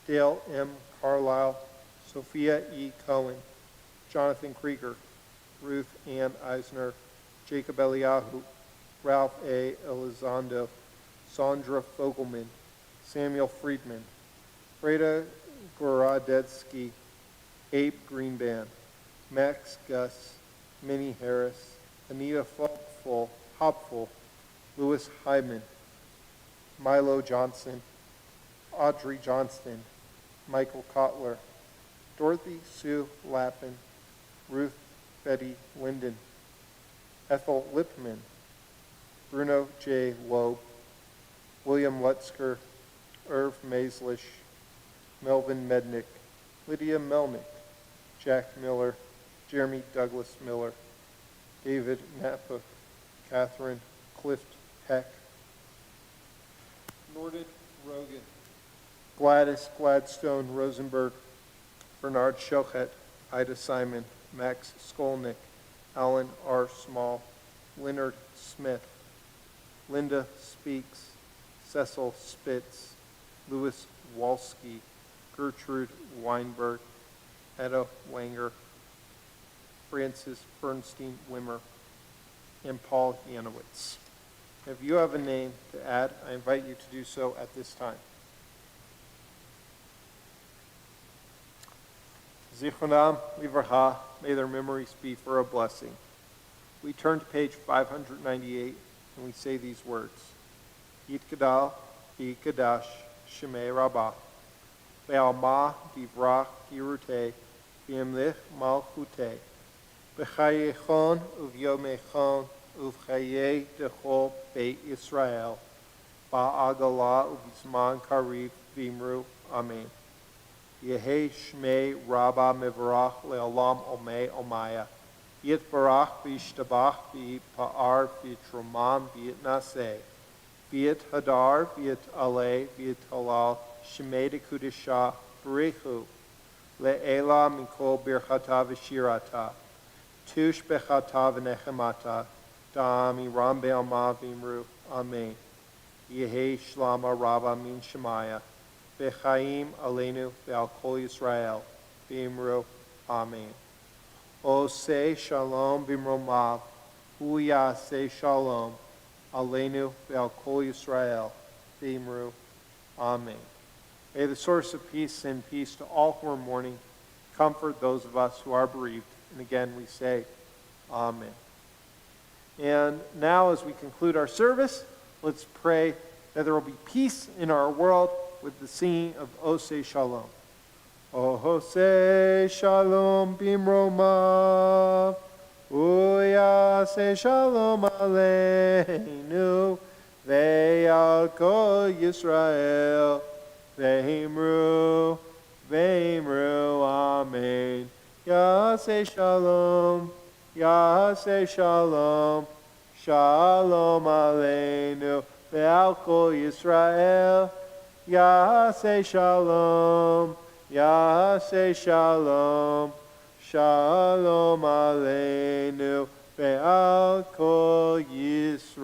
Dale M. Carlisle, Sophia E. Cohen, Jonathan Krieger, Ruth Ann Eisner, Jacob Eliyahu, Ralph A. Elizondo, Sandra Fogelman, Samuel Friedman, Freda Gorodetsky, Abe Greenband, Max Gus, Minnie Harris, Anita Hopful, Louis Hyman, Milo Johnson, Audrey Johnston, Michael Kotler, Dorothy Sue Lappin, Ruth Betty Linden, Ethel Lipman, Bruno J. Loeb, William Lutzker, Irv Maislish, Melvin Mednick, Lydia Melnick, Jack Miller, Jeremy Douglas Miller, David Napa, Catherine Clift Heck, Norden Rogan, Gladys Gladstone Rosenberg, Bernard Shochet, Ida Simon, Max Skolnick, Alan R. Small, Leonard Smith, Linda Speaks, Cecil Spitz, Louis Walski, Gertrude Weinberg, Etta Wanger, Francis Bernstein Wimmer, and Paul Yanowitz. If you have a name to add, I invite you to do so at this time. Zichronam Livraha, may their memories be for a blessing. We turn to page 598 and we say these words. Yitkadal Yikadash Shemei Rabbah Ve'alma Divrach Girute V'imlich Malchute B'chayechon Uvyomechon Uvchaye Dechol Beit Yisrael Ba'agala Uvizman Kariv Vimru Amen. Yehe Shmei Rabba Mivrach Le'olam Omei Omaya Yitbarach V'ishtabach V'pa'ar V'tromam V'yitnaseh V'yit Hadar V'yit Ale V'yit Halal Shmei Dekudisha B'rechu Le'ela Mikol Birchata V'shirata Tush Bechata V'nechemata Da'ami Ram Be'alma V'imru Amen. Yehe Shlama Rabba Min Shemaya Bechaim Aleinu Ve'al Kol Yisrael V'imru Amen. O say Shalom B'mromav Hu Yaseh Shalom Aleinu ve'al kol Yisrael v'imru. Amen. May the source of peace send peace to all who are mourning, comfort those of us who are bereaved. And again we say, Amen. And now as we conclude our service, let's pray that there will be peace in our world with the singing of Oseh Shalom. Oseh Shalom bimroma, Uyaseh Shalom aleinu, ve'al kol Yisrael, ve'imru, amen. Yaseh Shalom, Yaseh Shalom, Shalom aleinu, ve'al kol Yisrael, Yaseh Shalom, Yaseh Shalom, Shalom aleinu, ve'al kol Yisrael.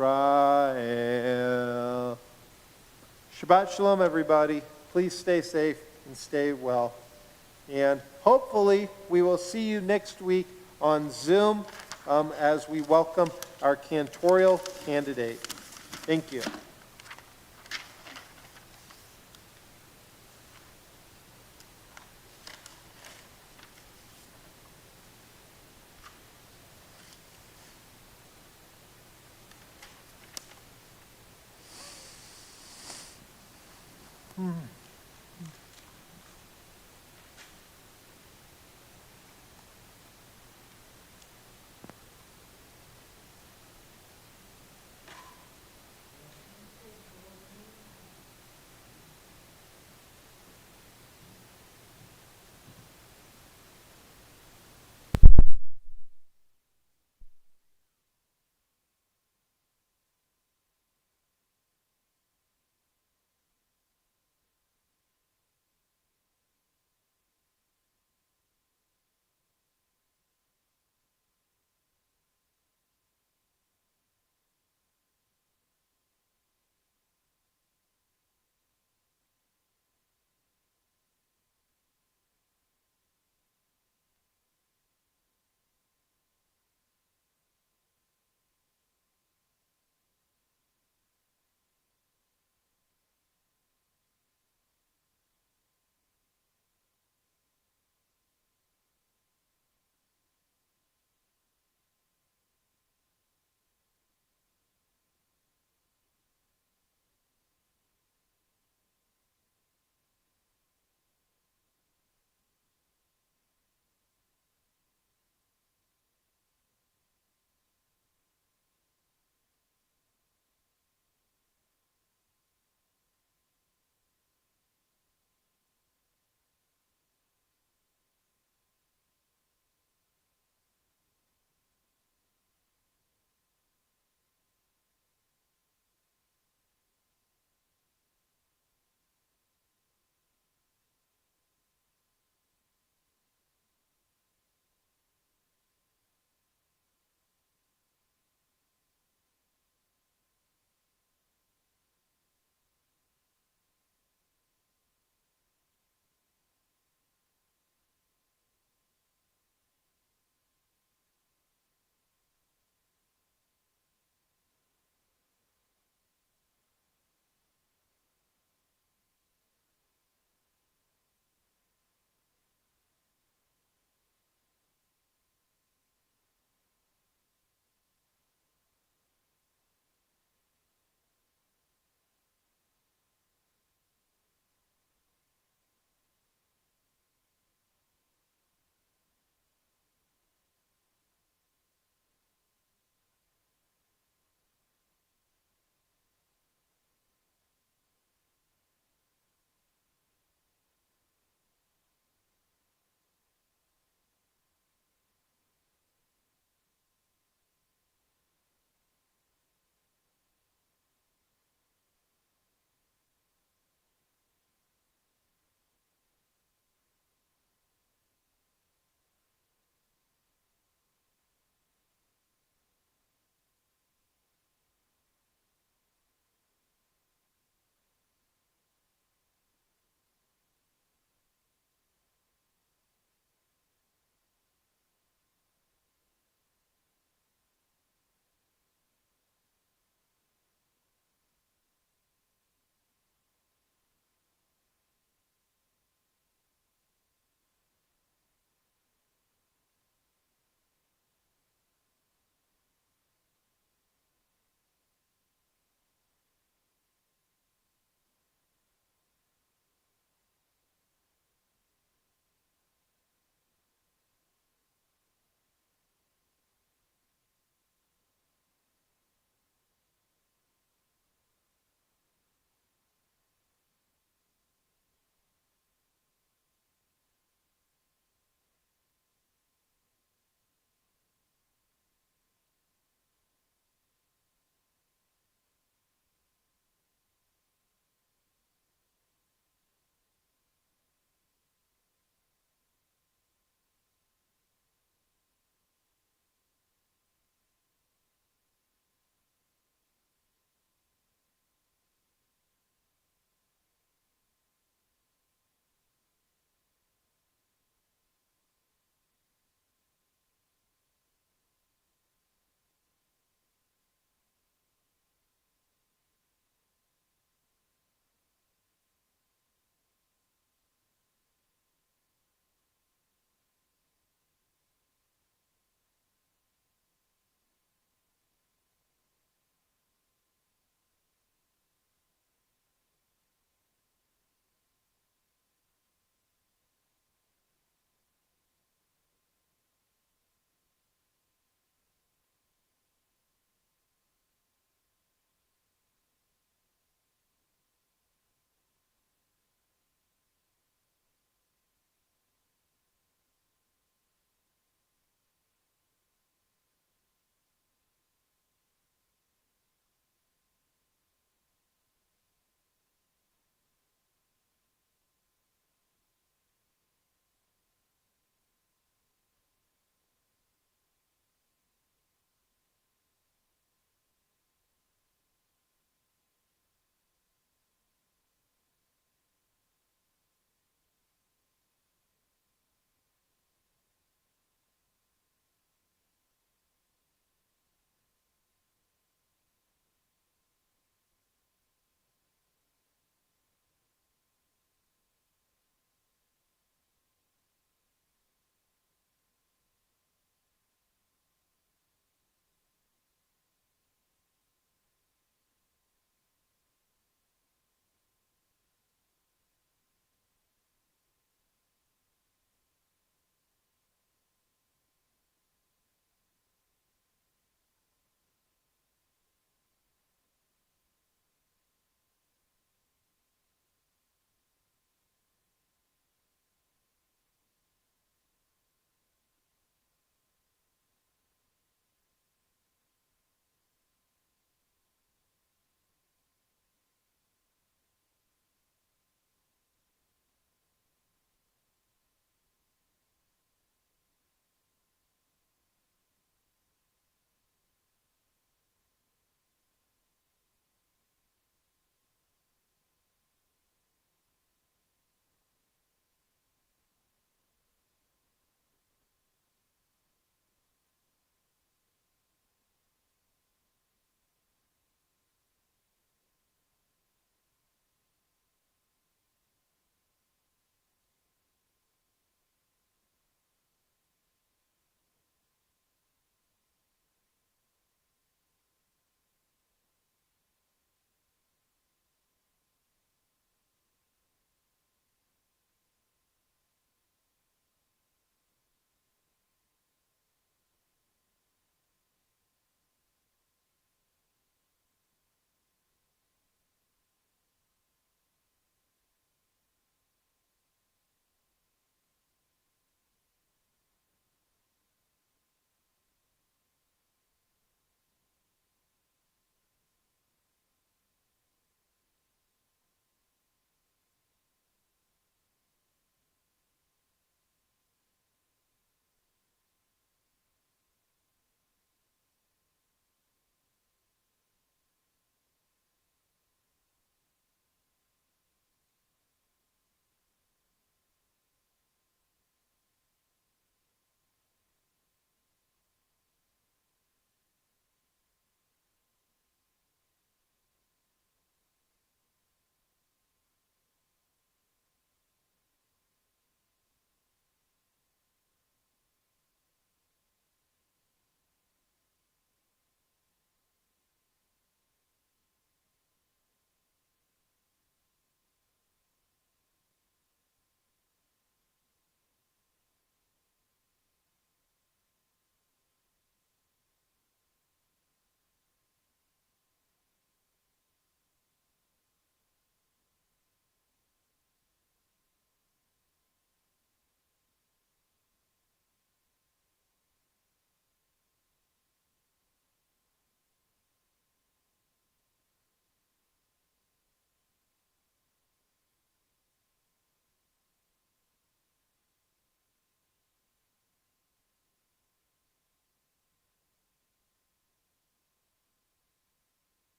Shabbat Shalom, everybody. Please stay safe and stay well. And hopefully we will see you next week on Zoom as we welcome our cantorial candidate. Thank you. Hmm.